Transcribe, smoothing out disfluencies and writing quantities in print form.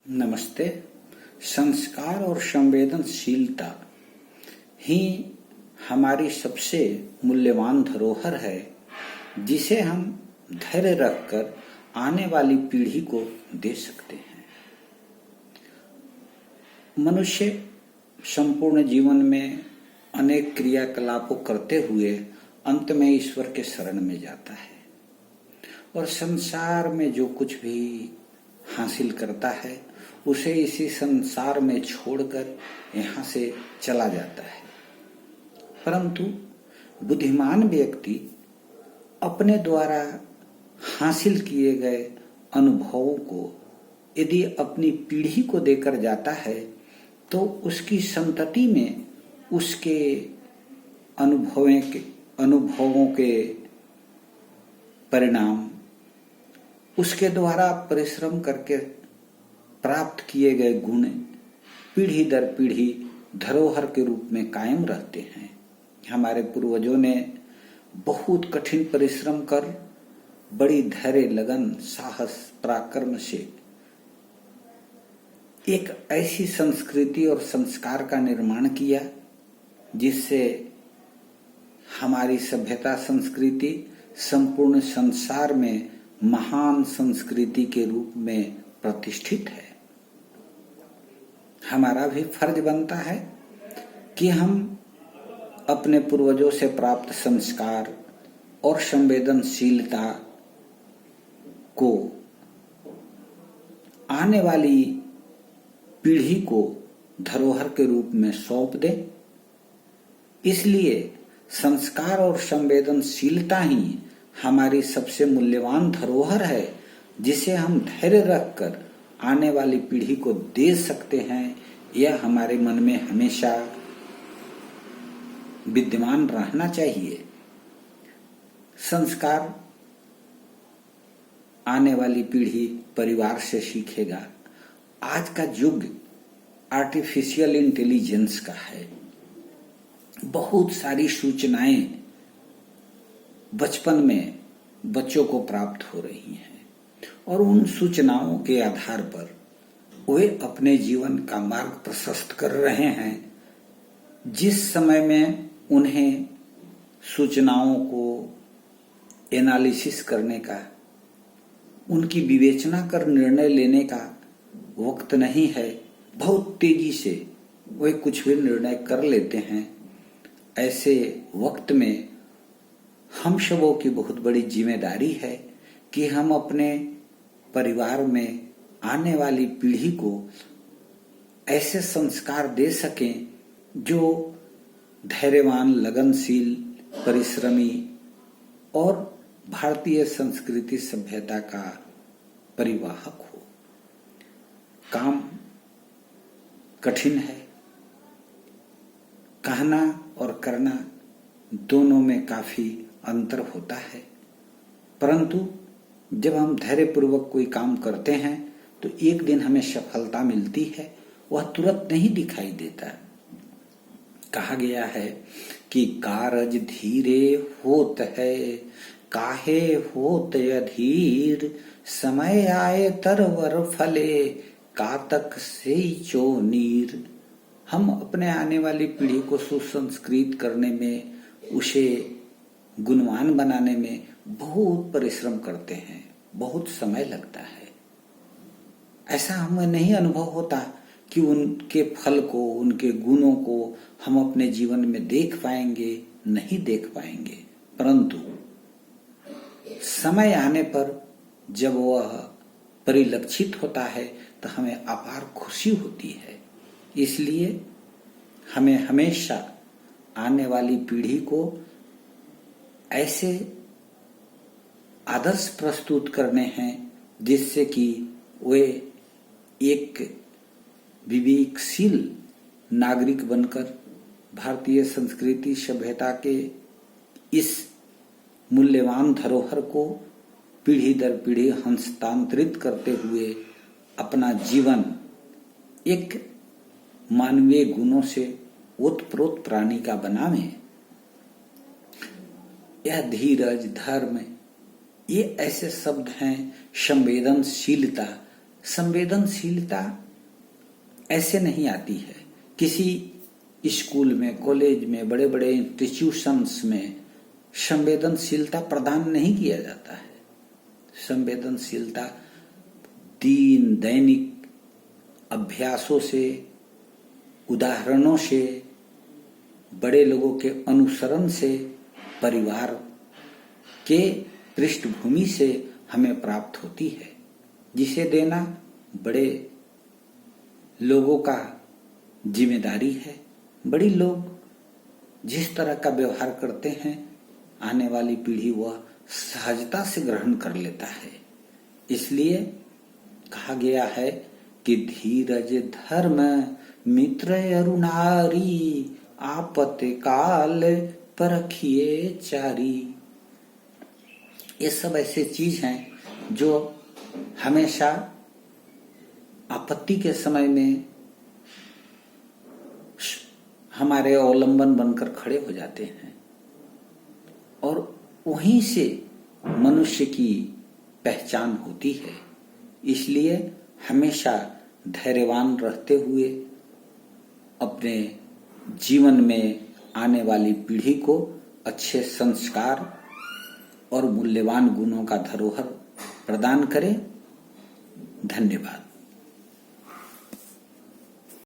नमस्ते। संस्कार और संवेदनशीलता ही हमारी सबसे मूल्यवान धरोहर है, जिसे हम धैर्य रखकर आने वाली पीढ़ी को दे सकते हैं। मनुष्य संपूर्ण जीवन में अनेक क्रियाकलापों करते हुए अंत में ईश्वर के शरण में जाता है और संसार में जो कुछ भी हासिल करता है उसे इसी संसार में छोड़कर यहाँ से चला जाता है। परंतु बुद्धिमान व्यक्ति अपने द्वारा हासिल किए गए अनुभवों को यदि अपनी पीढ़ी को देकर जाता है तो उसकी संतति में उसके अनुभवों के परिणाम उसके द्वारा परिश्रम करके प्राप्त किए गए गुण पीढ़ी दर पीढ़ी धरोहर के रूप में कायम रहते हैं। हमारे पूर्वजों ने बहुत कठिन परिश्रम कर बड़ी धैर्य, लगन, साहस, पराक्रम से एक ऐसी संस्कृति और संस्कार का निर्माण किया जिससे हमारी सभ्यता संस्कृति संपूर्ण संसार में महान संस्कृति के रूप में प्रतिष्ठित है। हमारा भी फर्ज बनता है कि हम अपने पूर्वजों से प्राप्त संस्कार और संवेदनशीलता को आने वाली पीढ़ी को धरोहर के रूप में सौंप दें। इसलिए संस्कार और संवेदनशीलता ही हमारी सबसे मूल्यवान धरोहर है, जिसे हम धैर्य रखकर आने वाली पीढ़ी को दे सकते हैं। यह हमारे मन में हमेशा विद्यमान रहना चाहिए। संस्कार आने वाली पीढ़ी परिवार से सीखेगा। आज का युग आर्टिफिशियल इंटेलिजेंस का है। बहुत सारी सूचनाएं बचपन में बच्चों को प्राप्त हो रही हैं और उन सूचनाओं के आधार पर वे अपने जीवन का मार्ग प्रशस्त कर रहे हैं। जिस समय में उन्हें सूचनाओं को एनालिसिस करने का, उनकी विवेचना कर निर्णय लेने का वक्त नहीं है, बहुत तेजी से वे कुछ भी निर्णय कर लेते हैं। ऐसे वक्त में हम सबों की बहुत बड़ी जिम्मेदारी है कि हम अपने परिवार में आने वाली पीढ़ी को ऐसे संस्कार दे सकें जो धैर्यवान, लगनशील, परिश्रमी और भारतीय संस्कृति सभ्यता का परिवाहक हो। काम कठिन है, कहना और करना दोनों में काफी अंतर होता है, परंतु जब हम धैर्यपूर्वक कोई काम करते हैं तो एक दिन हमें सफलता मिलती है। वह तुरंत नहीं दिखाई देता। कहा गया है कि कारज धीरे होत है, काहे होत अधीर, समय आए तरवर फले, कातक से चोनीर। हम अपने आने वाली पीढ़ी को सुसंस्कृत करने में, उसे गुणवान बनाने में बहुत परिश्रम करते हैं, बहुत समय लगता है। ऐसा हमें नहीं अनुभव होता कि उनके फल को, उनके गुणों को हम अपने जीवन में देख पाएंगे, नहीं देख पाएंगे, परंतु समय आने पर जब वह परिलक्षित होता है तो हमें अपार खुशी होती है। इसलिए हमें हमेशा आने वाली पीढ़ी को ऐसे आदर्श प्रस्तुत करने हैं जिससे कि वे एक विवेकशील नागरिक बनकर भारतीय संस्कृति सभ्यता के इस मूल्यवान धरोहर को पीढ़ी दर पीढ़ी हस्तांतरित करते हुए अपना जीवन एक मानवीय गुणों से ओतप्रोत प्राणी का बनावें। यह धीरज, धर्म, ये ऐसे शब्द हैं, संवेदनशीलता, संवेदनशीलता ऐसे नहीं आती है। किसी स्कूल में, कॉलेज में, बड़े बड़े इंस्टीट्यूशंस में संवेदनशीलता प्रदान नहीं किया जाता है। संवेदनशीलता दैनिक अभ्यासों से, उदाहरणों से, बड़े लोगों के अनुसरण से, परिवार के पृष्ठभूमि से हमें प्राप्त होती है, जिसे देना बड़े लोगों का जिम्मेदारी है। बड़ी लोग जिस तरह का व्यवहार करते हैं, आने वाली पीढ़ी वह सहजता से ग्रहण कर लेता है। इसलिए कहा गया है कि धीरज धर्म मित्र अरु नारी, आपत्ति काल परखिए चारी। ये सब ऐसे चीज हैं जो हमेशा आपत्ति के समय में हमारे अवलंबन बनकर खड़े हो जाते हैं, और वहीं से मनुष्य की पहचान होती है। इसलिए हमेशा धैर्यवान रहते हुए अपने जीवन में आने वाली पीढ़ी को अच्छे संस्कार और मूल्यवान गुणों का धरोहर प्रदान करें। धन्यवाद।